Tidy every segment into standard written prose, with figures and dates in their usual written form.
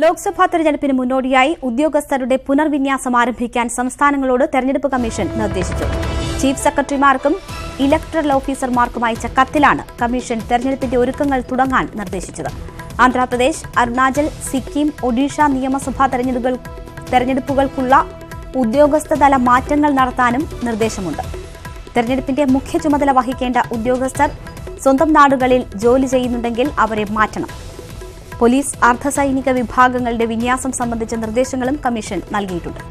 ലോക്സഭാ തെരഞ്ഞെടുപ്പിന് മുന്നോടിയായി ഉദ്യോഗസ്ഥരുടെ പുനർവിന്യാസം ആരംഭിക്കാൻ സംസ്ഥാനങ്ങളോട് തെരഞ്ഞെടുപ്പ് കമ്മീഷൻ നിർദ്ദേശിച്ചു. ചീഫ് സെക്രട്ടറിമാർക്കും ഇലക്ടറൽ ഓഫീസർമാർക്കും അയച്ച കത്തിലാണ് കമ്മീഷൻ തെരഞ്ഞെടുപ്പിന്റെ ഒരുക്കങ്ങൾ തുടങ്ങാൻ നിർദ്ദേശിച്ചത്. ആന്ധ്രാപ്രദേശ്, അരുണാചൽ, സിക്കിം, ഒഡീഷ നിയമസഭാ തെരഞ്ഞെടുപ്പുകൾക്കുള്ള ഉദ്യോഗസ്ഥതല മാറ്റങ്ങൾ നടത്താനും നിർദ്ദേശമുണ്ട്. തെരഞ്ഞെടുപ്പിന്റെ മുഖ്യ ചുമതല വഹിക്കേണ്ട ഉദ്യോഗസ്ഥർ സ്വന്തം നാടുകളിൽ ജോലി ചെയ്യുന്നുണ്ടെങ്കിൽ അവരെ മാറ്റണം. പോലീസ്, അർദ്ധസൈനിക വിഭാഗങ്ങളുടെ വിന്യാസം സംബന്ധിച്ച നിർദ്ദേശങ്ങളും കമ്മീഷൻ നൽകിയിട്ടുണ്ട്.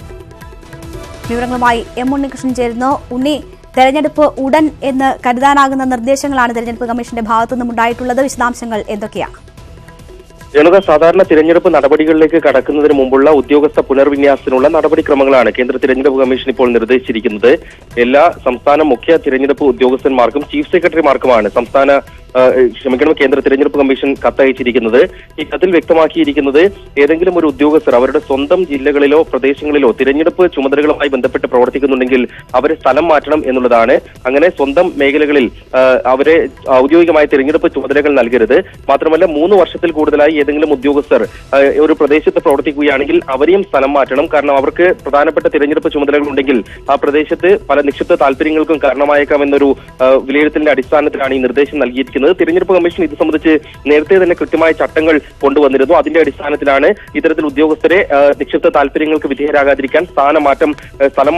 വിവരങ്ങളുമായി എം ഉണ്ണികൃഷ്ണൻ ചേരുന്നു. ഉണ്ണി, തെരഞ്ഞെടുപ്പ് ഉടൻ എന്ന് കരുതാനാകുന്ന നിർദ്ദേശങ്ങളാണ് തെരഞ്ഞെടുപ്പ് കമ്മീഷന്റെ ഭാഗത്തുനിന്നും ഉണ്ടായിട്ടുള്ളത്. വിശദാംശങ്ങൾ എന്തൊക്കെയാണ്? ജനത സാധാരണ തിരഞ്ഞെടുപ്പ് നടപടികളിലേക്ക് കടക്കുന്നതിന് മുമ്പുള്ള ഉദ്യോഗസ്ഥ പുനർവിന്യാസത്തിനുള്ള നടപടിക്രമങ്ങളാണ് കേന്ദ്ര തിരഞ്ഞെടുപ്പ് കമ്മീഷൻ ഇപ്പോൾ നിർദ്ദേശിച്ചിരിക്കുന്നത്. എല്ലാ സംസ്ഥാന മുഖ്യ തിരഞ്ഞെടുപ്പ് ഉദ്യോഗസ്ഥന്മാർക്കും ചീഫ് സെക്രട്ടറിമാർക്കുമാണ് കേന്ദ്ര തിരഞ്ഞെടുപ്പ് കമ്മീഷൻ കത്തയച്ചിരിക്കുന്നത്. ഈ കത്തിൽ വ്യക്തമാക്കിയിരിക്കുന്നത് ഏതെങ്കിലും ഒരു ഉദ്യോഗസ്ഥർ അവരുടെ സ്വന്തം ജില്ലകളിലോ പ്രദേശങ്ങളിലോ തിരഞ്ഞെടുപ്പ് ചുമതലകളുമായി ബന്ധപ്പെട്ട് പ്രവർത്തിക്കുന്നുണ്ടെങ്കിൽ അവരെ സ്ഥലം മാറ്റണം എന്നുള്ളതാണ്. അങ്ങനെ സ്വന്തം മേഖലകളിൽ അവരെ ഔദ്യോഗികമായ തിരഞ്ഞെടുപ്പ് ചുമതലകൾ നൽകരുത്. മാത്രമല്ല 3 വർഷത്തിൽ കൂടുതലായി ഏതെങ്കിലും ഉദ്യോഗസ്ഥർ ഒരു പ്രദേശത്ത് പ്രവർത്തിക്കുകയാണെങ്കിൽ അവരെയും സ്ഥലം മാറ്റണം. കാരണം അവർക്ക് പ്രധാനപ്പെട്ട തിരഞ്ഞെടുപ്പ് ചുമതലകൾ ഉണ്ടെങ്കിൽ ആ പ്രദേശത്ത് പല നിക്ഷിപ്ത താല്പര്യങ്ങൾക്കും കാരണമായേക്കാമെന്നൊരു വിലയിരുത്തലിന്റെ അടിസ്ഥാനത്തിലാണ് ഈ നിർദ്ദേശം നൽകിയിരിക്കുന്നത്. തിരഞ്ഞെടുപ്പ് കമ്മീഷൻ ഇത് സംബന്ധിച്ച് നേരത്തെ തന്നെ കൃത്യമായ ചട്ടങ്ങൾ കൊണ്ടുവന്നിരുന്നു. അതിന്റെ അടിസ്ഥാനത്തിലാണ് ഇത്തരത്തിൽ ഉദ്യോഗസ്ഥരെ നിക്ഷിപ്ത താല്പര്യങ്ങൾക്ക് വിധേയരാകാതിരിക്കാൻ സ്ഥലം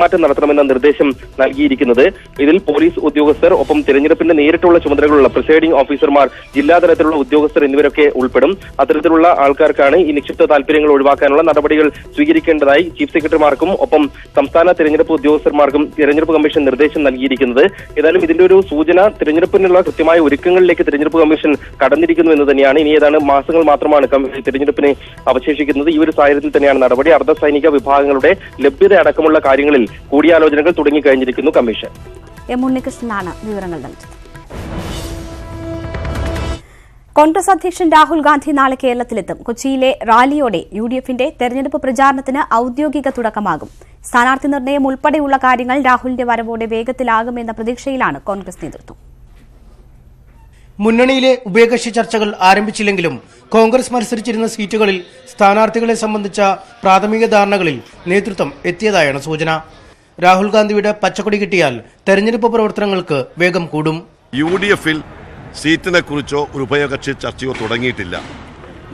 മാറ്റം നടത്തണമെന്ന നിർദ്ദേശം നൽകിയിരിക്കുന്നത്. ഇതിൽ പോലീസ് ഉദ്യോഗസ്ഥർ, ഒപ്പം തിരഞ്ഞെടുപ്പിന്റെ നേരിട്ടുള്ള ചുമതലകളുള്ള പ്രിസൈഡിംഗ് ഓഫീസർമാർ, ജില്ലാതലത്തിലുള്ള ഉദ്യോഗസ്ഥർ എന്നിവരൊക്കെ ഉൾപ്പെടും. അത്തരത്തിലുള്ള ആൾക്കാർക്കാണ് ഈ നിക്ഷിപ്ത താല്പര്യങ്ങൾ ഒഴിവാക്കാനുള്ള നടപടികൾ സ്വീകരിക്കേണ്ടതായി ചീഫ് സെക്രട്ടറിമാർക്കും ഒപ്പം സംസ്ഥാന തിരഞ്ഞെടുപ്പ് ഉദ്യോഗസ്ഥന്മാർക്കും തിരഞ്ഞെടുപ്പ് കമ്മീഷൻ നിർദ്ദേശം നൽകിയിരിക്കുന്നത്. ഏതായാലും ഇതിന്റെ ഒരു സൂചന തിരഞ്ഞെടുപ്പിനുള്ള കൃത്യമായ ഒരുക്കങ്ങളിലേക്ക് തിരഞ്ഞെടുപ്പ് കമ്മീഷൻ കടന്നിരിക്കുന്നു എന്ന് തന്നെയാണ്. ഇനി ഏതാണ്ട് മാസങ്ങൾ മാത്രമാണ് തിരഞ്ഞെടുപ്പിന് അവശേഷിക്കുന്നത്. ഈ ഒരു സാഹചര്യത്തിൽ തന്നെയാണ് നടപടി. അർദ്ധസൈനിക വിഭാഗങ്ങളുടെ ലഭ്യത അടക്കമുള്ള കാര്യങ്ങളിൽ കൂടിയാലോചനകൾ തുടങ്ങിക്കഴിഞ്ഞിരിക്കുന്നു കമ്മീഷൻ. എം ഉണ്ണികൃഷ്ണനാണ് വിവരങ്ങൾ നൽകിയത്. കോൺഗ്രസ് അധ്യക്ഷൻ രാഹുൽ ഗാന്ധി നാളെ കേരളത്തിലെത്തും. കൊച്ചിയിലെ റാലിയോടെ യുഡിഎഫിന്റെ തെരഞ്ഞെടുപ്പ് പ്രചാരണത്തിന് ഔദ്യോഗിക തുടക്കമാകും. സ്ഥാനാർത്ഥി നിർണയം ഉൾപ്പെടെയുള്ള കാര്യങ്ങൾ രാഹുലിന്റെ വരവോടെ വേഗത്തിലാകുമെന്ന പ്രതീക്ഷയിലാണ് കോൺഗ്രസ് നേതൃത്വം. മുന്നണിയിലെ ഉഭയകക്ഷി ചർച്ചകൾ ആരംഭിച്ചില്ലെങ്കിലും കോൺഗ്രസ് മത്സരിച്ചിരുന്ന സീറ്റുകളിൽ സ്ഥാനാർത്ഥികളെ സംബന്ധിച്ച പ്രാഥമിക ധാരണകളിൽ നേതൃത്വം എത്തിയതായാണ് സൂചന. രാഹുൽ ഗാന്ധിയുടെ പച്ചക്കൊടി കിട്ടിയാൽ തെരഞ്ഞെടുപ്പ് പ്രവർത്തനങ്ങൾക്ക് വേഗം കൂടും. യുഡിഎഫിൽ സീറ്റിനെ കുറിച്ചോ ഒരു ഉഭയകക്ഷി ചർച്ചയോ തുടങ്ങിയിട്ടില്ല.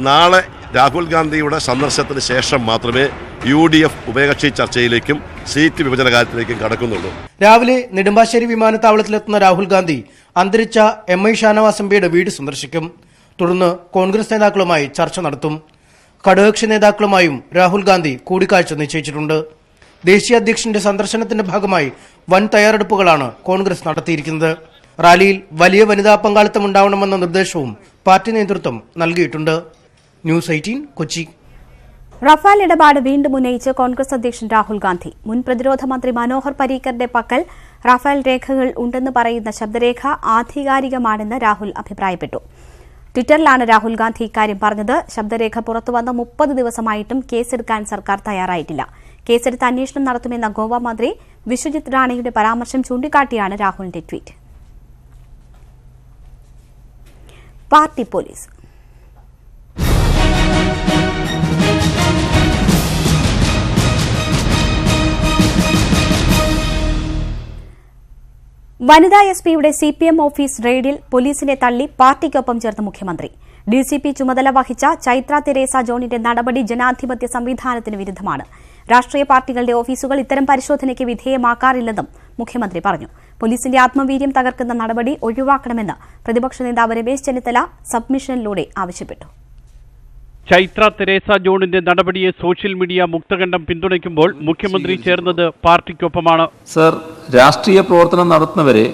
നാളെ രാഹുൽ ഗാന്ധിയുടെ സന്ദർശനത്തിന് ശേഷം മാത്രമേ യുഡിഎഫ് ഉഭയകക്ഷി ചർച്ചയിലേക്കും സീറ്റ് വിഭജന കാര്യത്തിലേക്കും കടക്കുന്നുള്ളൂ. രാവിലെ നെടുമ്പാശ്ശേരി വിമാനത്താവളത്തിലെത്തുന്ന രാഹുൽ ഗാന്ധി അന്തരിച്ച MI ഷാനവാസ് എംപിയുടെ വീട് സന്ദർശിക്കും. തുടർന്ന് കോൺഗ്രസ് നേതാക്കളുമായി ചർച്ച നടത്തും. ഘടകകക്ഷി നേതാക്കളുമായും രാഹുൽ ഗാന്ധി കൂടിക്കാഴ്ച നിശ്ചയിച്ചിട്ടുണ്ട്. ദേശീയ അധ്യക്ഷന്റെ സന്ദർശനത്തിന്റെ ഭാഗമായി വൻ തയ്യാറെടുപ്പുകളാണ് കോൺഗ്രസ് നടത്തിയിരിക്കുന്നത്. റാലിയിൽ വലിയ വനിതാ പങ്കാളിത്തം ഉണ്ടാവണമെന്ന നിർദ്ദേശവും പാർട്ടി നേതൃത്വം നൽകിയിട്ടുണ്ട്. ന്യൂസ് 18 കൊച്ചി. റഫാൽ ഇടപാട് വീണ്ടും ഉന്നയിച്ച് കോൺഗ്രസ് അധ്യക്ഷൻ രാഹുൽ ഗാന്ധി. മുൻ പ്രതിരോധ മന്ത്രി മനോഹർ പരീക്കറിന്റെ പക്കൽ റഫാൽ രേഖകൾ ഉണ്ടെന്ന് പറയുന്ന ശബ്ദരേഖ ആധികാരികമാണെന്ന് രാഹുൽ അഭിപ്രായപ്പെട്ടു. ട്വിറ്ററിലാണ് രാഹുൽ ഗാന്ധി ഇക്കാര്യം പറഞ്ഞത്. ശബ്ദരേഖ പുറത്തുവന്ന് 30 ദിവസമായിട്ടും കേസെടുക്കാൻ സർക്കാർ തയ്യാറായിട്ടില്ല. കേസെടുത്ത് അന്വേഷണം നടത്തുമെന്ന ഗോവ മന്ത്രി വിശ്വജിത് റാണയുടെ പരാമർശം ചൂണ്ടിക്കാട്ടിയാണ് രാഹുലിന്റെ ട്വീറ്റ്. Party police. വനിതാ എസ്പിയുടെ CPM ഓഫീസ് റെയ്ഡിൽ പോലീസിനെ തള്ളി പാർട്ടിക്കൊപ്പം ചേർത്ത മുഖ്യമന്ത്രി. DCP ചുമതല വഹിച്ച ചൈത്ര തെരേസ ജോണിന്റെ നടപടി ജനാധിപത്യ സംവിധാനത്തിന് വിരുദ്ധമാണ്. രാഷ്ട്രീയ പാർട്ടികളുടെ ഓഫീസുകൾ ഇത്തരം പരിശോധനയ്ക്ക് വിധേയമാക്കാറില്ലെന്നും മുഖ്യമന്ത്രി പറഞ്ഞു. പോലീസിന്റെ ആത്മവീര്യം തകർക്കുന്ന നടപടി ഒഴിവാക്കണമെന്ന് പ്രതിപക്ഷ നേതാവ് രമേശ് ചെന്നിത്തല സബ്മിഷനിലൂടെ ആവശ്യപ്പെട്ടു. ചൈത്ര തെരേസ ജോണിന്റെ നടപടിയെ സോഷ്യൽ മീഡിയ മുക്തകണ്ഠം പിന്തുണയ്ക്കുമ്പോൾ മുഖ്യമന്ത്രി ചേർന്നത് പാർട്ടിക്കൊപ്പമാണ്. സർ, രാഷ്ട്രീയ പ്രവർത്തനം നടത്തുന്നവരെ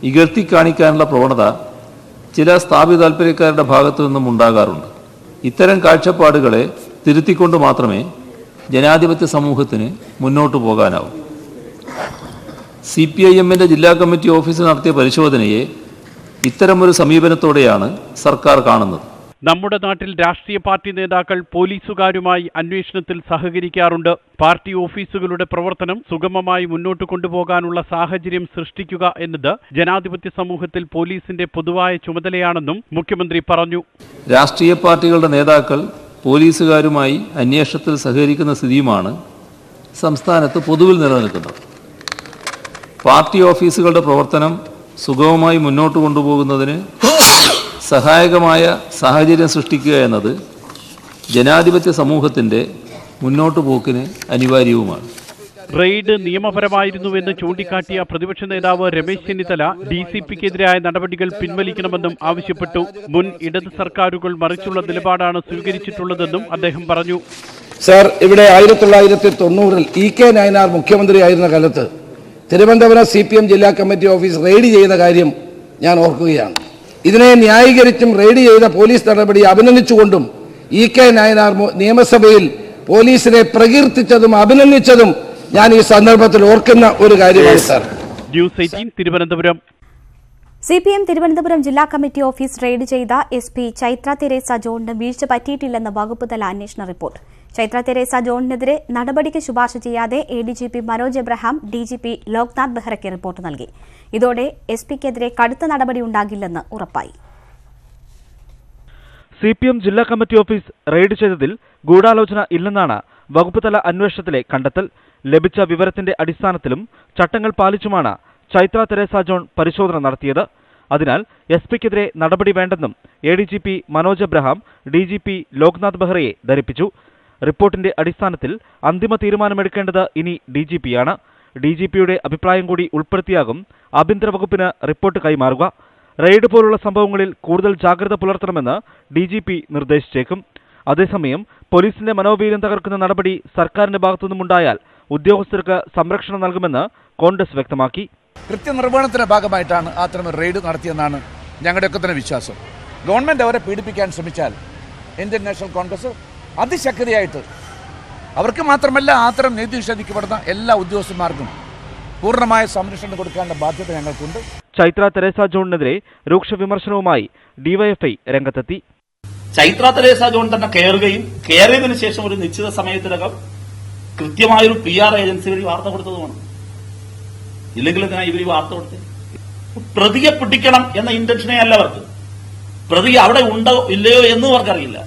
ഇകഴ്ത്തി കാണിക്കാനുള്ള പ്രവണത ചില സ്ഥാപിത താൽപര്യക്കാരുടെ ഭാഗത്തു നിന്നും ഉണ്ടാകാറുണ്ട്. ഇത്തരം കാഴ്ചപ്പാടുകളെ തിരുത്തിക്കൊണ്ട് മാത്രമേ ജനാധിപത്യ സമൂഹത്തിന് മുന്നോട്ടു പോകാനാവൂ. CPIMന്റെ ജില്ലാ കമ്മിറ്റി ഓഫീസിൽ നടത്തിയ പരിശോധനയെ ഇത്തരമൊരു സമീപനത്തോടെയാണ് സർക്കാർ കാണുന്നത്. നമ്മുടെ നാട്ടിൽ രാഷ്ട്രീയ പാർട്ടി നേതാക്കൾ പോലീസുകാരുമായി അന്വേഷണത്തിൽ സഹകരിക്കാറുണ്ട്. പാർട്ടി ഓഫീസുകളുടെ പ്രവർത്തനം സുഗമമായി മുന്നോട്ട് കൊണ്ടുപോകാനുള്ള സാഹചര്യം സൃഷ്ടിക്കുക എന്നത് ജനാധിപത്യ സമൂഹത്തിൽ പോലീസിന്റെ പൊതുവായ ചുമതലയാണെന്നും മുഖ്യമന്ത്രി പറഞ്ഞു. രാഷ്ട്രീയ പാർട്ടികളുടെ നേതാക്കൾ പോലീസുകാരുമായി അന്വേഷണത്തിൽ സഹകരിക്കുന്ന സ്ഥിതിയുമാണ് സംസ്ഥാനത്ത് പൊതുവിൽ നിലനിൽക്കുന്നത്. പാർട്ടി ഓഫീസുകളുടെ പ്രവർത്തനം സുഗമമായി മുന്നോട്ട് കൊണ്ടുപോകുന്നതിന് സഹായകമായ സാഹചര്യം സൃഷ്ടിക്കുക എന്നത് ജനാധിപത്യ സമൂഹത്തിൻ്റെ മുന്നോട്ടു പോക്കിന് അനിവാര്യവുമാണ്. റെയ്ഡ് നിയമപരമായിരുന്നുവെന്ന് ചൂണ്ടിക്കാട്ടിയ പ്രതിപക്ഷ നേതാവ് രമേശ് ചെന്നിത്തല DCPക്കെതിരായ നടപടികൾ പിൻവലിക്കണമെന്നും ആവശ്യപ്പെട്ടു. മുൻ ഇടത് സർക്കാരുകൾ മറിച്ചുള്ള നിലപാടാണ് സ്വീകരിച്ചിട്ടുള്ളതെന്നും അദ്ദേഹം പറഞ്ഞു. സർ, ഇവിടെ 1990 EK നയനാർ മുഖ്യമന്ത്രിയായിരുന്ന കാലത്ത് തിരുവനന്തപുരം CPM ജില്ലാ കമ്മിറ്റി ഓഫീസ് റെയ്ഡ് ചെയ്ത കാര്യം ഞാൻ ഓർക്കുകയാണ്. ഇതിനെ ന്യായീകരിച്ചും റെയ്ഡ് ചെയ്ത പോലീസ് നടപടി അഭിനന്ദിച്ചുകൊണ്ടും EK നയനാർ നിയമസഭയിൽ പോലീസിനെ പ്രകീർത്തിച്ചതും അഭിനന്ദിച്ചതും ഞാൻ ഈ സന്ദർഭത്തിൽ ഓർക്കുന്ന ഒരു കാര്യമാണ് sir. News 18 Thiruvananthapuram. CPM Thiruvananthapuram ജില്ലാ കമ്മിറ്റി ഓഫീസ് റെയ്ഡ് ചെയ്ത SP ചൈത്ര തെരേസ ജോണിന് വീഴ്ച പറ്റിയിട്ടില്ലെന്ന് വകുപ്പുതല അന്വേഷണ റിപ്പോർട്ട്. ചൈത്ര തെരേസ ജോണിനെതിരെ നടപടിക്ക് ശുപാർശ ചെയ്യാതെ ADGP മനോജ് എബ്രഹാം DGP ലോക്നാഥ് ബെഹ്റയ്ക്ക് റിപ്പോർട്ട് നൽകി. ഇതോടെ SPക്കെതിരെ കടുത്ത നടപടിയുണ്ടാകില്ലെന്ന് ഉറപ്പായി. CPM ജില്ലാ കമ്മിറ്റി ഓഫീസ് റെയ്ഡ് ചെയ്തതിൽ ഗൂഢാലോചന ഇല്ലെന്നാണ് വകുപ്പുതല അന്വേഷണത്തിലെ കണ്ടെത്തൽ. ലഭിച്ച വിവരത്തിന്റെ അടിസ്ഥാനത്തിലും ചട്ടങ്ങൾ പാലിച്ചുമാണ് ചൈത്ര തെരേസ ജോൺ പരിശോധന നടത്തിയത്. അതിനാൽ SPക്കെതിരെ നടപടി വേണ്ടെന്നും ADGP മനോജ് എബ്രഹാം DGP ലോക്നാഥ് ബെഹ്റയെ ധരിപ്പിച്ചു. റിപ്പോർട്ടിന്റെ അടിസ്ഥാനത്തിൽ അന്തിമ തീരുമാനമെടുക്കേണ്ടത് ഇനി DGPയാണ്. DGPയുടെ അഭിപ്രായം കൂടി ഉൾപ്പെടുത്തിയാകും ആഭ്യന്തര വകുപ്പിന് റിപ്പോർട്ട് കൈമാറുക. റെയ്ഡ് പോലുള്ള സംഭവങ്ങളിൽ കൂടുതൽ ജാഗ്രത പുലർത്തണമെന്ന് DGP നിർദ്ദേശിച്ചേക്കും. അതേസമയം പോലീസിന്റെ മനോവീര്യം തകർക്കുന്ന നടപടി സർക്കാരിന്റെ ഭാഗത്തുനിന്നുമുണ്ടായാൽ ഉദ്യോഗസ്ഥർക്ക് സംരക്ഷണം നൽകുമെന്ന് കോൺഗ്രസ് വ്യക്തമാക്കി. കൃത്യനിർവഹണത്തിന്റെ ഭാഗമായിട്ടാണ് അത്തരം റെയ്ഡ് നടത്തിയെന്നാണ് ഞങ്ങളുടെയൊക്കെ തന്നെ വിശ്വാസം. ഗവൺമെന്റ് അവരെ പീഡിപ്പിക്കാൻ ശ്രമിച്ചാൽ ഇന്ത്യൻ നാഷണൽ കോൺഗ്രസ് അതിശക്തിയായിട്ട് അവർക്ക് മാത്രമല്ല അത്തരം നീതി നിഷേധിക്കപ്പെടുന്ന എല്ലാ ഉദ്യോഗസ്ഥന്മാർക്കും പൂർണ്ണമായ സംരക്ഷണം കൊടുക്കാനുള്ള ബാധ്യത ഞങ്ങൾക്കുണ്ട്. ചൈത്ര തെരേസ ജോണിനെതിരെ രൂക്ഷ വിമർശനവുമായി DYFI രംഗത്തെത്തി. ചൈത്ര തെരേസ ജോൺ തന്നെ കയറിയതിനു ശേഷം ഒരു നിശ്ചിത സമയത്തിനകം കൃത്യമായൊരു PR ഏജൻസി വഴി വാർത്ത കൊടുത്തതുമാണ്. ഇല്ലെങ്കിൽ എന്തിനാ ഇവർ വാർത്ത കൊടുത്തത്? പ്രതിയെ പിടിക്കണം എന്ന ഇന്റൻഷനേ അല്ല അവർക്ക്. പ്രതി അവിടെ ഉണ്ടോ ഇല്ലയോ എന്നും അവർക്കറിയില്ല.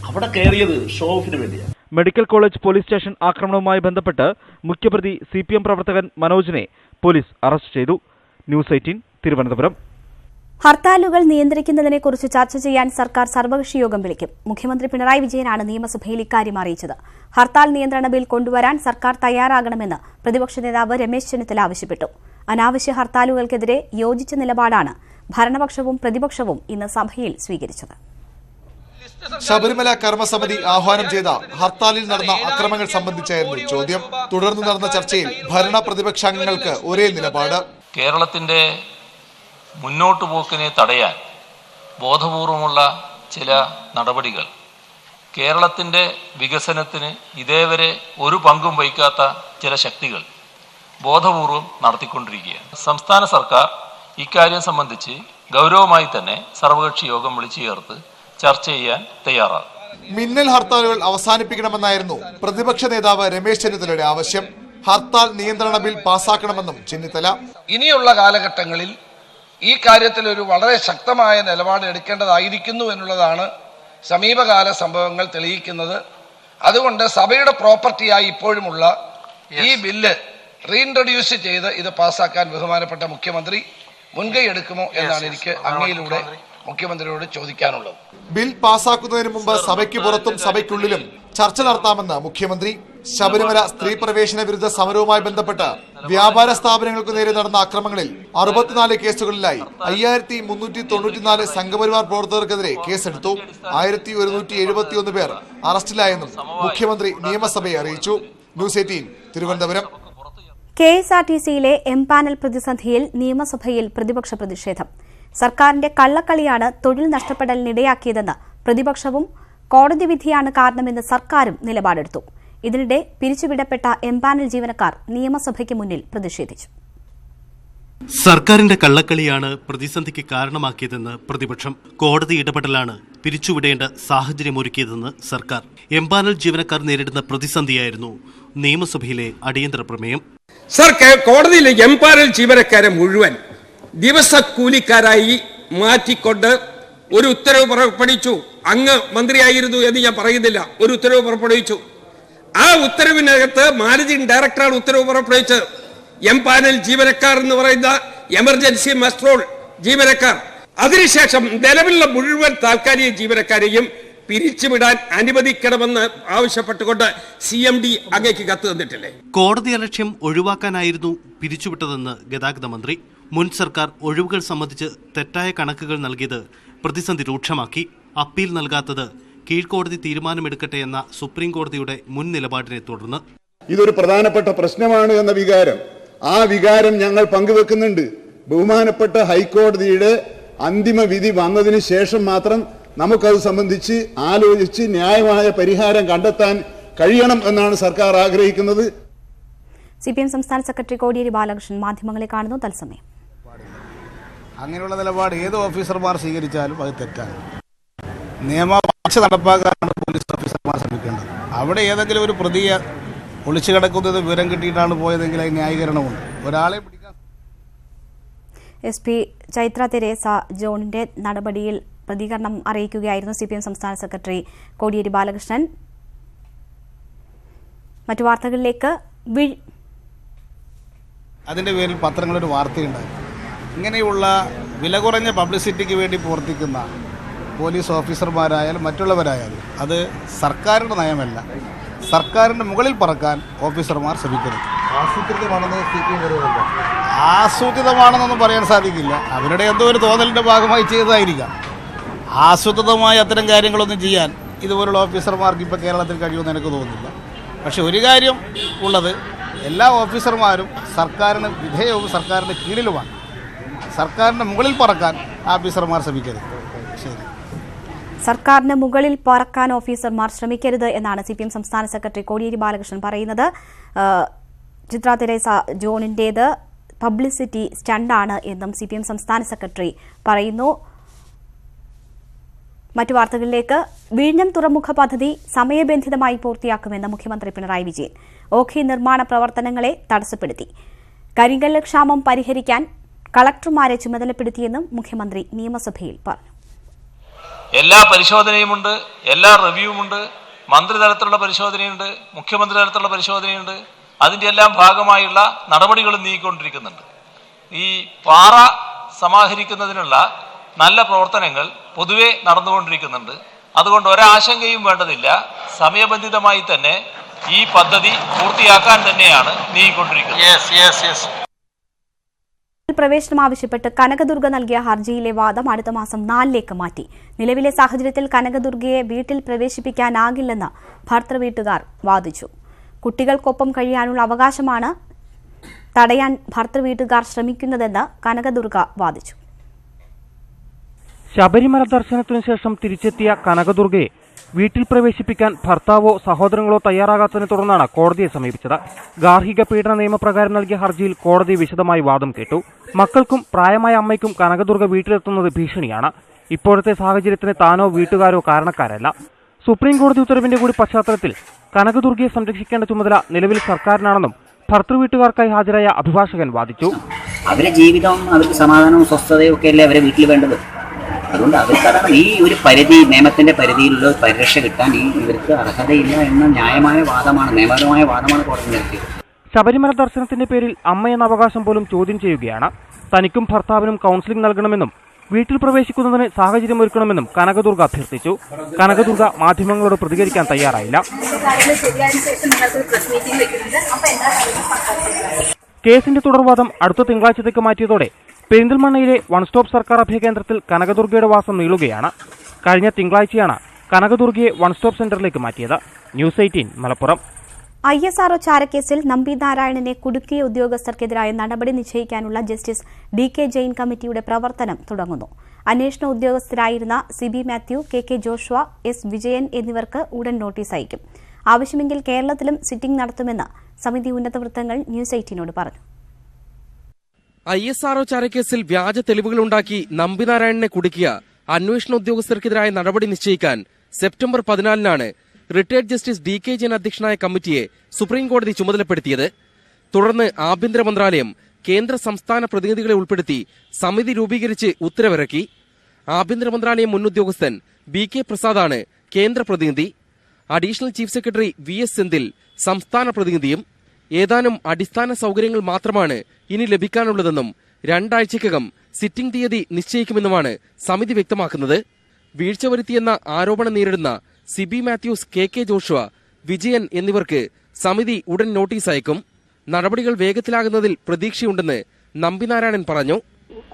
അവിടെ കയറിയത് ഷോ ഓഫിന് വേണ്ടിയാണ്. മെഡിക്കൽ കോളേജ് പോലീസ് സ്റ്റേഷൻ ആക്രമണവുമായി ബന്ധപ്പെട്ട് മുഖ്യപ്രതി CPM പ്രവർത്തകൻ മനോജിനെ പോലീസ് അറസ്റ്റ് ചെയ്തു. ന്യൂസ് 18 തിരുവനന്തപുരം. ഹർത്താലുകൾ നിയന്ത്രിക്കുന്നതിനെക്കുറിച്ച് ചർച്ച ചെയ്യാൻ സർക്കാർ സർവകക്ഷി യോഗം വിളിക്കും. മുഖ്യമന്ത്രി പിണറായി വിജയനാണ് നിയമസഭയിൽ ഇക്കാര്യം അറിയിച്ചത്. ഹർത്താൽ നിയന്ത്രണ ബിൽ കൊണ്ടുവരാൻ സർക്കാർ തയ്യാറാകണമെന്ന് പ്രതിപക്ഷ നേതാവ് രമേശ് ചെന്നിത്തല ആവശ്യപ്പെട്ടു. അനാവശ്യ ഹർത്താലുകൾക്കെതിരെ യോജിച്ച നിലപാടാണ് ഭരണപക്ഷവും പ്രതിപക്ഷവും ഇന്ന് സഭയിൽ സ്വീകരിച്ചത്. ശബരിമല കർമ്മസമിതി ആഹ്വാനം ചെയ്ത ഹർത്താലിൽ നടന്ന അക്രമങ്ങൾ സംബന്ധിച്ചായിരുന്നു ചോദ്യം. തുടർന്ന് നടന്ന ചർച്ചയിൽ ഭരണ പ്രതിപക്ഷാംഗങ്ങൾക്ക് ഒരേ നിലപാട്. കേരളത്തിന്റെ മുന്നോട്ടു പോക്കിനെ തടയാൻ ബോധപൂർവമുള്ള ചില നടപടികൾ കേരളത്തിന്റെ വികസനത്തിന് ഇതേവരെ ഒരു പങ്കും വഹിക്കാത്ത ചില ശക്തികൾ ബോധപൂർവം നടത്തിക്കൊണ്ടിരിക്കുകയാണ്. സംസ്ഥാന സർക്കാർ ഇക്കാര്യം സംബന്ധിച്ച് ഗൗരവമായി തന്നെ സർവകക്ഷി യോഗം വിളിച്ചു ചേർത്ത് ചർച്ച ചെയ്യാൻ തയ്യാറാണ്. മിന്നൽ ഹർത്താലുകൾ അവസാനിപ്പിക്കണമെന്നായിരുന്നു പ്രതിപക്ഷ നേതാവ് രമേശ് ചെന്നിത്തലയുടെ ആവശ്യം. ഹർത്താൽ നിയന്ത്രണ ബിൽ പാസാക്കണമെന്നും ചെന്നിത്തല. ഇനിയുള്ള കാലഘട്ടങ്ങളിൽ ഈ കാര്യത്തിൽ ഒരു വളരെ ശക്തമായ നിലപാട് എടുക്കേണ്ടതായിരിക്കുന്നു എന്നുള്ളതാണ് സമീപകാല സംഭവങ്ങൾ തെളിയിക്കുന്നത്. അതുകൊണ്ട് സഭയുടെ പ്രോപ്പർട്ടിയായി ഇപ്പോഴുമുള്ള ഈ ബില്ല് റീഇൻട്രൊഡ്യൂസ് ചെയ്ത് ഇത് പാസ്സാക്കാൻ ബഹുമാനപ്പെട്ട മുഖ്യമന്ത്രി മുൻകൈ എടുക്കുമോ എന്നാണ് എനിക്ക് അങ്ങയിലൂടെ മുഖ്യമന്ത്രിയോട് ചോദിക്കാനുള്ളത്. ബിൽ പാസാക്കുന്നതിന് മുമ്പ് സഭയ്ക്ക് പുറത്തും സഭയ്ക്കുള്ളിലും ചർച്ച നടത്താമെന്ന് മുഖ്യമന്ത്രി. ശബരിമല സ്ത്രീ പ്രവേശന വിരുദ്ധ സമരവുമായി ബന്ധപ്പെട്ട് വ്യാപാര സ്ഥാപനങ്ങൾക്ക് നേരെ നടന്ന അക്രമങ്ങളിൽ 64 കേസുകളിലായി 5394 സംഘപരിവാർ പ്രവർത്തകർക്കെതിരെ കേസെടുത്തു. 1171 പേർ അറസ്റ്റിലായെന്നും മുഖ്യമന്ത്രി നിയമസഭയെ അറിയിച്ചു. ന്യൂസ് 18 തിരുവനന്തപുരം. KSRTCയിലെ എംപാനൽ പ്രതിസന്ധിയിൽ നിയമസഭയിൽ പ്രതിപക്ഷ പ്രതിഷേധം. സർക്കാരിന്റെ കള്ളക്കളിയാണ് തൊഴിൽ നഷ്ടപ്പെടലിനിടയാക്കിയതെന്ന് പ്രതിപക്ഷവും കോടതി വിധിയാണ് കാരണമെന്ന് സർക്കാരും നിലപാടെടുത്തു. ഇതിനിടെ പിരിച്ചുവിടപ്പെട്ട എംപാനൽ ജീവനക്കാർ നിയമസഭയ്ക്ക് മുന്നിൽ പ്രതിഷേധിച്ചു. സർക്കാരിന്റെ കള്ളക്കളിയാണ് പ്രതിസന്ധിക്ക് കാരണമാക്കിയതെന്ന് പ്രതിപക്ഷം. കോടതി ഇടപെടലാണ് പിരിച്ചുവിടേണ്ട സാഹചര്യമൊരുക്കിയതെന്ന് സർക്കാർ. എംപാനൽ ജീവനക്കാർ നേരിടുന്ന പ്രതിസന്ധിയായിരുന്നു നിയമസഭയിലെ അടിയന്തര പ്രമേയം. സർ, കോടതിയിലെ എംപാനൽ ജീവനക്കാരെ മുഴുവൻ ദിവസക്കൂലിക്കാരായി മാറ്റിക്കൊണ്ട് ഒരു ഉത്തരവ് പുറപ്പെടുവിച്ചു. അങ്ങ് മന്ത്രിയായിരുന്നു എന്ന് ഞാൻ പറയുന്നില്ല. ഒരു ഉത്തരവ് പുറപ്പെടുവിച്ചു. ആ ഉത്തരവിനകത്ത് മാനേജിംഗ് ഡയറക്ടറാണ് ഉത്തരവ് പുറപ്പെടുവിച്ചത്. എംപാനൽ ജീവനക്കാർ എന്ന് പറയുന്ന എമർജൻസി മസ്ട്രോൾ ജീവനക്കാർ, അതിനുശേഷം നിലവിലുള്ള മുഴുവൻ താൽക്കാലിക ജീവനക്കാരെയും പിരിച്ചുവിടാൻ അനുവദിക്കണമെന്ന് ആവശ്യപ്പെട്ടുകൊണ്ട് CMD അങ്ങേക്ക് കത്ത് തന്നിട്ടില്ലേ? കോടതി അലക്ഷ്യം ഒഴിവാക്കാനായിരുന്നു പിരിച്ചുവിട്ടതെന്ന് ഗതാഗത മന്ത്രി. മുൻ സർക്കാർ ഒഴിവുകൾ സംബന്ധിച്ച് തെറ്റായ കണക്കുകൾ നൽകിയത് പ്രതിസന്ധി രൂക്ഷമാക്കി. അപ്പീൽ നൽകാത്തത് കീഴ്ക്കോടതി തീരുമാനമെടുക്കട്ടെ എന്ന സുപ്രീം കോടതിയുടെ മുൻ നിലപാടിനെ തുടർന്ന് ഇതൊരു പ്രധാനപ്പെട്ട പ്രശ്നമാണ് എന്ന വികാരം, ആ വികാരം ഞങ്ങൾ പങ്കുവെക്കുന്നുണ്ട്. ബഹുമാനപ്പെട്ട ഹൈക്കോടതിയുടെ അന്തിമ വിധി വന്നതിന് ശേഷം മാത്രം നമുക്കത് സംബന്ധിച്ച് ആലോചിച്ച് ന്യായമായ പരിഹാരം കണ്ടെത്താൻ കഴിയണം എന്നാണ് സർക്കാർ ആഗ്രഹിക്കുന്നത്. CPM സംസ്ഥാന സെക്രട്ടറി കോടിയേരി ബാലകൃഷ്ണൻ മാധ്യമങ്ങളെ കാണുന്നു. തത്സമയം അങ്ങനെയുള്ള നിലപാട് ഏത് ഓഫീസർമാർ സ്വീകരിച്ചാലും അത് തെറ്റാണ്. നിയമം നടപ്പാക്കാനാണ് പോലീസ് ഓഫീസർമാർ ശ്രമിക്കേണ്ടത്. അവിടെ ഏതെങ്കിലും ഒരു പ്രതിയെ ഒളിച്ചു കിടക്കുന്നത് വിവരം കിട്ടിയിട്ടാണ് പോയതെങ്കിൽ അതിന് ന്യായീകരണമുണ്ട്. ഒരാളെ പിടിക്കാൻ SP ചൈത്ര തെരേസ ജോണിന്റെ നടപടിയിൽ പ്രതികരണം അറിയിക്കുകയായിരുന്നു CPM സംസ്ഥാന സെക്രട്ടറി കോടിയേരി ബാലകൃഷ്ണൻ. മറ്റു വാർത്തകളിലേക്ക് അതിൻ്റെ പേരിൽ പത്രങ്ങളൊരു വാർത്തയുണ്ടായി. ഇങ്ങനെയുള്ള വില കുറഞ്ഞ പബ്ലിസിറ്റിക്ക് വേണ്ടി പ്രവർത്തിക്കുന്ന പോലീസ് ഓഫീസർമാരായാലും മറ്റുള്ളവരായാലും അത് സർക്കാരിൻ്റെ നയമല്ല. സർക്കാരിൻ്റെ മുകളിൽ പറക്കാൻ ഓഫീസർമാർ ശ്രമിക്കരുത്. ആസൂത്രിതമാണെന്നൊന്നും പറയാൻ സാധിക്കില്ല. അവരുടെ എന്തോ ഒരു തോന്നലിൻ്റെ ഭാഗമായി ചെയ്തതായിരിക്കാം. ആസൂത്രിതമായ അത്തരം കാര്യങ്ങളൊന്നും ചെയ്യാൻ ഇതുപോലുള്ള ഓഫീസർമാർക്ക് ഇപ്പോൾ കേരളത്തിൽ കഴിയുമെന്ന് എനിക്ക് തോന്നുന്നില്ല. പക്ഷെ ഒരു കാര്യം ഉള്ളത്, എല്ലാ ഓഫീസർമാരും സർക്കാരിന് വിധേയവും സർക്കാരിൻ്റെ കീഴിലുമാണ്. സർക്കാരിൻ്റെ മുകളിൽ പറക്കാൻ ഓഫീസർമാർ ശ്രമിക്കരുത്. ശരി, സർക്കാരിന് മുകളിൽ പറക്കാൻ ഓഫീസർമാർ ശ്രമിക്കരുത് എന്നാണ് CPM സംസ്ഥാന സെക്രട്ടറി കോടിയേരി ബാലകൃഷ്ണൻ പറയുന്നത്. ചിത്ര തെരേസ ജോണിൻ്റേത് പബ്ലിസിറ്റി സ്റ്റണ്ടാണ് എന്നും CPM സംസ്ഥാന സെക്രട്ടറി പറയുന്നു. മറ്റു വാർത്തകളിലേക്ക്. വിഴിഞ്ഞം തുറമുഖ പദ്ധതി സമയബന്ധിതമായി പൂർത്തിയാക്കുമെന്ന് മുഖ്യമന്ത്രി പിണറായി വിജയൻ. ഓഖി നിർമ്മാണ പ്രവർത്തനങ്ങളെ തടസ്സപ്പെടുത്തി. കരിങ്കല്ല് ക്ഷാമം പരിഹരിക്കാൻ കളക്ടർമാരെ ചുമതലപ്പെടുത്തിയെന്നും മുഖ്യമന്ത്രി നിയമസഭയിൽ പറഞ്ഞു. എല്ലാ പരിശോധനയുമുണ്ട്, എല്ലാ റിവ്യൂമുണ്ട്, മന്ത്രിതലത്തിലുള്ള പരിശോധനയുണ്ട്, മുഖ്യമന്ത്രി തലത്തിലുള്ള പരിശോധനയുണ്ട്. അതിൻ്റെ എല്ലാം ഭാഗമായുള്ള നടപടികളും നീങ്ങിക്കൊണ്ടിരിക്കുന്നുണ്ട്. ഈ പാറ സമാഹരിക്കുന്നതിനുള്ള നല്ല പ്രവർത്തനങ്ങൾ പൊതുവെ നടന്നുകൊണ്ടിരിക്കുന്നുണ്ട്. അതുകൊണ്ട് ഒരാശങ്കയും വേണ്ടതില്ല. സമയബന്ധിതമായി തന്നെ ഈ പദ്ധതി പൂർത്തിയാക്കാൻ തന്നെയാണ് നീങ്ങിക്കൊണ്ടിരിക്കുന്നത്. പ്രവേശനം ആവശ്യപ്പെട്ട് കനകദുർഗ നൽകിയ ഹർജിയിലെ വാദം അടുത്ത മാസം 4ലേക്ക് മാറ്റി. നിലവിലെ സാഹചര്യത്തിൽ കനകദുർഗയെ വീട്ടിൽ പ്രവേശിപ്പിക്കാനാകില്ലെന്ന് ഭർത്തൃവീട്ടുകാർ വാദിച്ചു. കുട്ടികൾക്കൊപ്പം കഴിയാനുള്ള അവകാശമാണ് തടയാൻ ഭർത്തൃവീട്ടുകാർ ശ്രമിക്കുന്നതെന്ന് കനകദുർഗ വാദിച്ചു. ശബരിമല ദർശനത്തിനു ശേഷം തിരിച്ചെത്തിയ കനകദുർഗയെ വീട്ടിൽ പ്രവേശിപ്പിക്കാൻ ഭർത്താവോ സഹോദരങ്ങളോ തയ്യാറാകാത്തതിനെ തുടർന്നാണ് കോടതിയെ സമീപിച്ചത്. ഗാർഹിക പീഡന നിയമപ്രകാരം നൽകിയ ഹർജിയിൽ കോടതി വിശദമായി വാദം കേട്ടു. മക്കൾക്കും പ്രായമായ അമ്മയ്ക്കും കനകദുർഗ വീട്ടിലെത്തുന്നത് ഭീഷണിയാണ്. ഇപ്പോഴത്തെ സാഹചര്യത്തിന് താനോ വീട്ടുകാരോ കാരണക്കാരല്ല. സുപ്രീം കോടതി ഉത്തരവിന്റെ കൂടി പശ്ചാത്തലത്തിൽ കനകദുർഗയെ സംരക്ഷിക്കേണ്ട ചുമതല നിലവിൽ സർക്കാരിനാണെന്നും ഭർത്തൃവീട്ടുകാർക്കായി ഹാജരായ അഭിഭാഷകൻ വാദിച്ചു. അവരുടെ ജീവിതവും അവർക്ക് സമാധാനവും സ്വസ്ഥതയും ഒക്കെ അല്ലേ അവരെ വീട്ടിൽ വേണ്ടത്. അതുകൊണ്ട് അവർക്ക് ഈ ഒരു പരിധി, നിയമത്തിന്റെ പരിധിയിലുള്ള പരിരക്ഷ കിട്ടാൻ ഇവർക്ക് അർഹതയില്ല എന്ന ന്യായമായ വാദമാണ്, നിയമപരമായ വാദമാണ് കോടതി നടത്തിയത്. ശബരിമല ദർശനത്തിന്റെ പേരിൽ അമ്മയെന്ന അവകാശം പോലും ചോദ്യം ചെയ്യുകയാണ്. തനിക്കും ഭർത്താവിനും കൌൺസിലിംഗ് നൽകണമെന്നും വീട്ടിൽ പ്രവേശിക്കുന്നതിന് സാഹചര്യമൊരുക്കണമെന്നും കനകദുർഗ അഭ്യർത്ഥിച്ചു. കനകദുർഗ മാധ്യമങ്ങളോട് പ്രതികരിക്കാൻ തയ്യാറായില്ല. കേസിന്റെ തുടർവാദം അടുത്ത തിങ്കളാഴ്ചത്തേക്ക് മാറ്റിയതോടെ പെരിന്തൽമണ്ണയിലെ വൺ സ്റ്റോപ്പ് സർക്കാർ അഭയകേന്ദ്രത്തിൽ കനകദുർഗയുടെ വാസം നീളുകയാണ്. കഴിഞ്ഞ തിങ്കളാഴ്ചയാണ് കനകദുർഗയെ വൺ സ്റ്റോപ്പ് സെന്ററിലേക്ക് മാറ്റിയത്. ന്യൂസ് 18 മലപ്പുറം. ISRO ചാരക്കേസിൽ നമ്പി നാരായണനെ കുടുക്കിയ ഉദ്യോഗസ്ഥർക്കെതിരായ നടപടി നിശ്ചയിക്കാനുള്ള ജസ്റ്റിസ് DK ജെയിൻ കമ്മിറ്റിയുടെ പ്രവർത്തനം തുടങ്ങുന്നു. അന്വേഷണ ഉദ്യോഗസ്ഥരായിരുന്ന CB Mathew, KK Joshua, S Vijayan എന്നിവർക്ക് ഉടൻ നോട്ടീസ് അയക്കും. ആവശ്യമെങ്കിൽ കേരളത്തിലും സിറ്റിംഗ് നടത്തുമെന്ന് സമിതി ഉന്നത വൃത്തങ്ങൾ ന്യൂസ് 18നോട് പറഞ്ഞു. ISRO ചാരക്കേസിൽ വ്യാജ തെളിവുകളുണ്ടാക്കി നമ്പിനാരായണനെ കുടുക്കിയ അന്വേഷണ ഉദ്യോഗസ്ഥർക്കെതിരായ നടപടി നിശ്ചയിക്കാൻ സെപ്റ്റംബർ 14-നാണ് റിട്ടയർഡ് ജസ്റ്റിസ് DK ജെയിൻ അധ്യക്ഷനായ കമ്മിറ്റിയെ സുപ്രീംകോടതി ചുമതലപ്പെടുത്തിയത്. തുടർന്ന് ആഭ്യന്തര മന്ത്രാലയം കേന്ദ്ര സംസ്ഥാന പ്രതിനിധികളെ ഉൾപ്പെടുത്തി സമിതി രൂപീകരിച്ച് ഉത്തരവിറക്കി. ആഭ്യന്തര മന്ത്രാലയം മുൻ ഉദ്യോഗസ്ഥൻ BK പ്രസാദാണ് കേന്ദ്ര പ്രതിനിധി. Additional chief secretary VS Senthil സംസ്ഥാന പ്രതിനിധിയും. ഏതാനും അടിസ്ഥാന സൗകര്യങ്ങൾ മാത്രമാണ് ഇനി ലഭിക്കാനുള്ളതെന്നും 2 ആഴ്ചയ്ക്കകം സിറ്റിംഗ് തീയതി നിശ്ചയിക്കുമെന്നുമാണ് സമിതി വ്യക്തമാക്കുന്നത്. വീഴ്ച വരുത്തിയെന്ന ആരോപണം നേരിടുന്ന സിബി മാത്യൂസ്, KK ജോഷുവ, വിജയൻ എന്നിവർക്ക് സമിതി ഉടൻ നോട്ടീസ് അയക്കും. നടപടികൾ വേഗത്തിലാകുന്നതിൽ പ്രതീക്ഷയുണ്ടെന്ന് നമ്പിനാരായണൻ പറഞ്ഞു.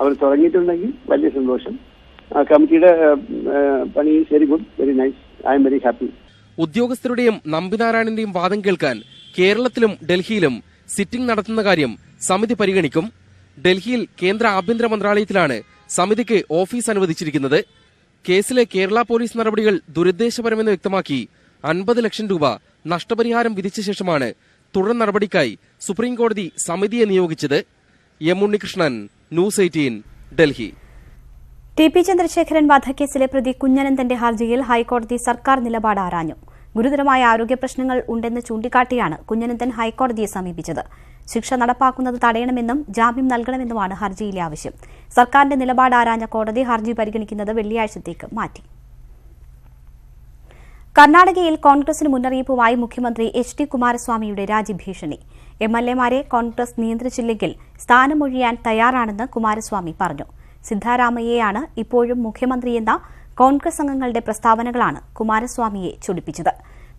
അവർ തുടങ്ങിയിട്ടുണ്ടെങ്കിൽ വലിയ സന്തോഷം. കമ്മിറ്റിയുടെ പണി very good, very nice. I am very happy. ഉദ്യോഗസ്ഥരുടെയും നമ്പിനാരായണന്റെയും വാദം കേൾക്കാൻ കേരളത്തിലും ഡൽഹിയിലും സിറ്റിംഗ് നടത്തുന്ന കാര്യം സമിതി പരിഗണിക്കും. ഡൽഹിയിൽ കേന്ദ്ര ആഭ്യന്തര മന്ത്രാലയത്തിലാണ് സമിതിക്ക് ഓഫീസ് അനുവദിച്ചിരിക്കുന്നത്. കേസിലെ കേരള പോലീസ് നടപടികൾ ദുരുദ്ദേശപരമെന്ന് വ്യക്തമാക്കി 50 ലക്ഷം രൂപ നഷ്ടപരിഹാരം വിധിച്ച ശേഷമാണ് തുടർ നടപടിക്കായി സുപ്രീംകോടതി സമിതിയെ നിയോഗിച്ചത്. M Unnikrishnan, news 18, Delhi. TP Chandrasekharan വധക്കേസിലെ പ്രതി കുഞ്ഞനന്തന്റെ ഹർജിയിൽ ഹൈക്കോടതി സർക്കാർ നിലപാട് ആരാഞ്ഞു. ഗുരുതരമായ ആരോഗ്യ പ്രശ്നങ്ങൾ ഉണ്ടെന്ന് ചൂണ്ടിക്കാട്ടിയാണ് കുഞ്ഞനന്തൻ ഹൈക്കോടതിയെ സമീപിച്ചത്. ശിക്ഷ നടപ്പാക്കുന്നത് തടയണമെന്നും ജാമ്യം നൽകണമെന്നുമാണ് ഹർജിയിലെ ആവശ്യം. സർക്കാരിന്റെ നിലപാട് ആരാഞ്ഞ കോടതി ഹർജി പരിഗണിക്കുന്നത് വെള്ളിയാഴ്ചത്തേക്ക് മാറ്റി. കർണാടകയിൽ കോൺഗ്രസിന് മുന്നറിയിപ്പുമായി മുഖ്യമന്ത്രി HD കുമാരസ്വാമിയുടെ രാജിഭീഷണി. MLA-മാരെ കോൺഗ്രസ് നിയന്ത്രിച്ചില്ലെങ്കിൽ സ്ഥാനമൊഴിയാൻ തയ്യാറാണെന്ന് കുമാരസ്വാമി പറഞ്ഞു. സിദ്ധാരാമയ്യയാണ് ഇപ്പോഴും മുഖ്യമന്ത്രിയെന്ന കോൺഗ്രസ് അംഗങ്ങളുടെ പ്രസ്താവനകളാണ് കുമാരസ്വാമിയെ ചൊടിപ്പിച്ചത്.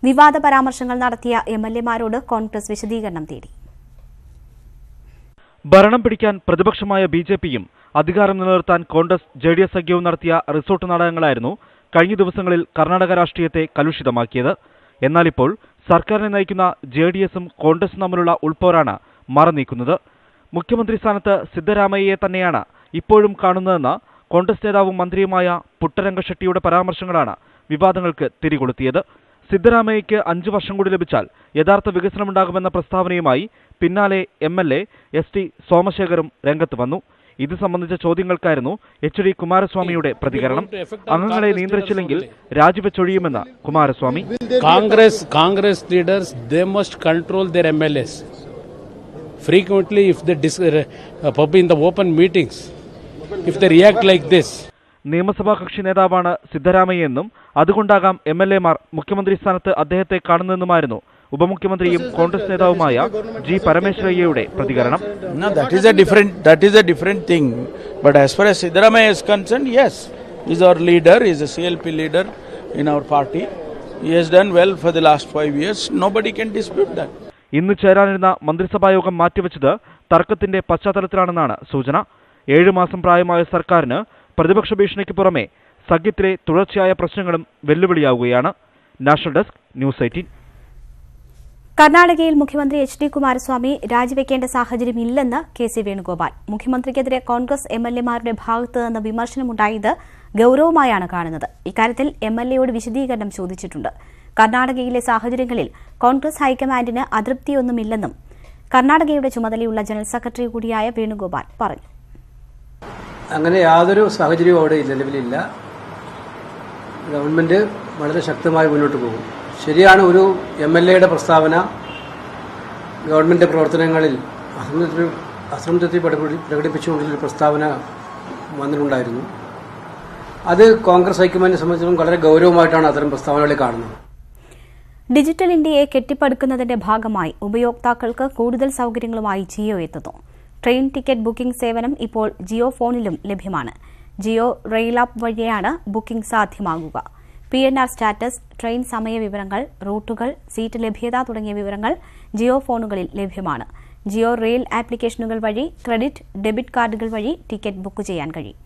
വിവാദ പരാമർശങ്ങൾ നടത്തിയ MLA-മാരോട് കോൺഗ്രസ് വിശദീകരണം തേടി. ഭരണം പിടിക്കാൻ പ്രതിപക്ഷമായ BJPയും അധികാരം നിലനിർത്താൻ കോൺഗ്രസ് JDS സഖ്യവും നടത്തിയ റിസോർട്ട് നാടകങ്ങളായിരുന്നു കഴിഞ്ഞ ദിവസങ്ങളിൽ കർണാടക രാഷ്ട്രീയത്തെ കലുഷിതമാക്കിയത്. എന്നാൽ ഇപ്പോൾ സർക്കാരിനെ നയിക്കുന്ന JDSഉം കോൺഗ്രസും തമ്മിലുള്ള ഉൾപ്പോരാണ് മറനീക്കുന്നത്. മുഖ്യമന്ത്രി സ്ഥാനത്ത് സിദ്ധരാമയ്യയെ തന്നെയാണ് ഇപ്പോഴും കാണുന്നതെന്ന കോൺഗ്രസ് നേതാവും മന്ത്രിയുമായ പുട്ടരംഗശെട്ടിയുടെ പരാമർശങ്ങളാണ് വിവാദങ്ങൾക്ക് തിരികൊളുത്തിയത്. സിദ്ധരാമയ്യയ്ക്ക് 5 വർഷം കൂടി ലഭിച്ചാൽ യഥാർത്ഥ വികസനമുണ്ടാകുമെന്ന പ്രസ്താവനയുമായി പിന്നാലെ MLA ST സോമശേഖരും രംഗത്ത് വന്നു. ഇത് സംബന്ധിച്ച ചോദ്യങ്ങൾക്കായിരുന്നു HD കുമാരസ്വാമിയുടെ പ്രതികരണം. അംഗങ്ങളെ നിയന്ത്രിച്ചില്ലെങ്കിൽ രാജിവെച്ചൊഴിയുമെന്ന് Kumaraswamy. Congress leaders, they must control their MLAs. Frequently, if they in the open meetings, if they react like this. നിയമസഭാ കക്ഷി നേതാവാണ് സിദ്ധരാമയ്യെന്നും അതുകൊണ്ടാകാം MLA-മാർ മുഖ്യമന്ത്രി സ്ഥാനത്ത് അദ്ദേഹത്തെ കാണുന്നതെന്നുമായിരുന്നു ഉപമുഖ്യമന്ത്രിയും കോൺഗ്രസ് നേതാവുമായ G. പരമേശ്വരയ്യയുടെ പ്രതികരണം. No, that is a different thing. But as far as Siddaramaiah is concerned, yes, he is our leader. He is a CLP leader in our party. He has done well for the last 5 years. Nobody can dispute that. ഇന്ന് ചേരാനിരുന്ന മന്ത്രിസഭായോഗം മാറ്റിവെച്ചത് തർക്കത്തിന്റെ പശ്ചാത്തലത്തിലാണെന്നാണ് സൂചന. 7 മാസം പ്രായമായ സർക്കാരിന് പ്രതിപക്ഷ ഭീഷണിക്ക് പുറമെ സഖ്യത്തിലെ തുടർച്ചയായ പ്രശ്നങ്ങളും വെല്ലുവിളിയാവുകയാണ്. National desk, news 18. കർണാടകയിൽ മുഖ്യമന്ത്രി HD കുമാരസ്വാമി രാജിവെക്കേണ്ട സാഹചര്യമില്ലെന്ന് KC വേണുഗോപാൽ. മുഖ്യമന്ത്രിക്കെതിരെ കോൺഗ്രസ് MLA-മാരുടെ ഭാഗത്ത് നിന്ന് വിമർശനമുണ്ടായത് ഗൌരവമായാണ് കാണുന്നത്. ഇക്കാര്യത്തിൽ MLA-യോട് വിശദീകരണം ചോദിച്ചിട്ടുണ്ട്. കർണാടകയിലെ സാഹചര്യങ്ങളിൽ കോൺഗ്രസ് ഹൈക്കമാൻഡിന് അതൃപ്തിയൊന്നുമില്ലെന്നും കർണാടകയുടെ ചുമതലയുള്ള ജനറൽ സെക്രട്ടറി കൂടിയായ വേണുഗോപാൽ പറഞ്ഞു. അങ്ങനെ യാതൊരു സാഹചര്യവും അവിടെ നിലവിലില്ല. ഗവൺമെന്റ് വളരെ ശക്തമായി മുന്നോട്ട് പോകും. ശരിയാണ്, ഒരു MLA-യുടെ പ്രസ്താവന ഗവൺമെന്റ് പ്രവർത്തനങ്ങളിൽ അസംതൃപ്തി പ്രകടിപ്പിച്ചുകൊണ്ടുള്ളൊരു പ്രസ്താവന വന്നിട്ടുണ്ടായിരുന്നു. അത് കോൺഗ്രസ് ഹൈക്കമാൻഡിനെ സംബന്ധിച്ചിടത്തോളം വളരെ ഗൗരവമായിട്ടാണ് അത്തരം പ്രസ്താവനകളെ കാണുന്നത്. ഡിജിറ്റൽ ഇന്ത്യയെ കെട്ടിപ്പടുക്കുന്നതിന്റെ ഭാഗമായി ഉപയോക്താക്കൾക്ക് കൂടുതൽ സൌകര്യങ്ങളുമായി ജിയോ എത്തുന്നു. ട്രെയിൻ ടിക്കറ്റ് ബുക്കിംഗ് സേവനം ഇപ്പോൾ ജിയോ ഫോണിലും ലഭ്യമാണ്. ജിയോ റെയിൽ ആപ്പ് വഴിയാണ് ബുക്കിംഗ് സാധ്യമാകുക. PNR സ്റ്റാറ്റസ്, ട്രെയിൻ സമയ വിവരങ്ങൾ, റൂട്ടുകൾ, സീറ്റ് ലഭ്യത തുടങ്ങിയ വിവരങ്ങൾ ജിയോ ഫോണുകളിൽ ലഭ്യമാണ്. ജിയോ റെയിൽ ആപ്ലിക്കേഷനുകൾ വഴി ക്രെഡിറ്റ്, ഡെബിറ്റ് കാർഡുകൾ വഴി ടിക്കറ്റ് ബുക്ക് ചെയ്യാൻ കഴിയും.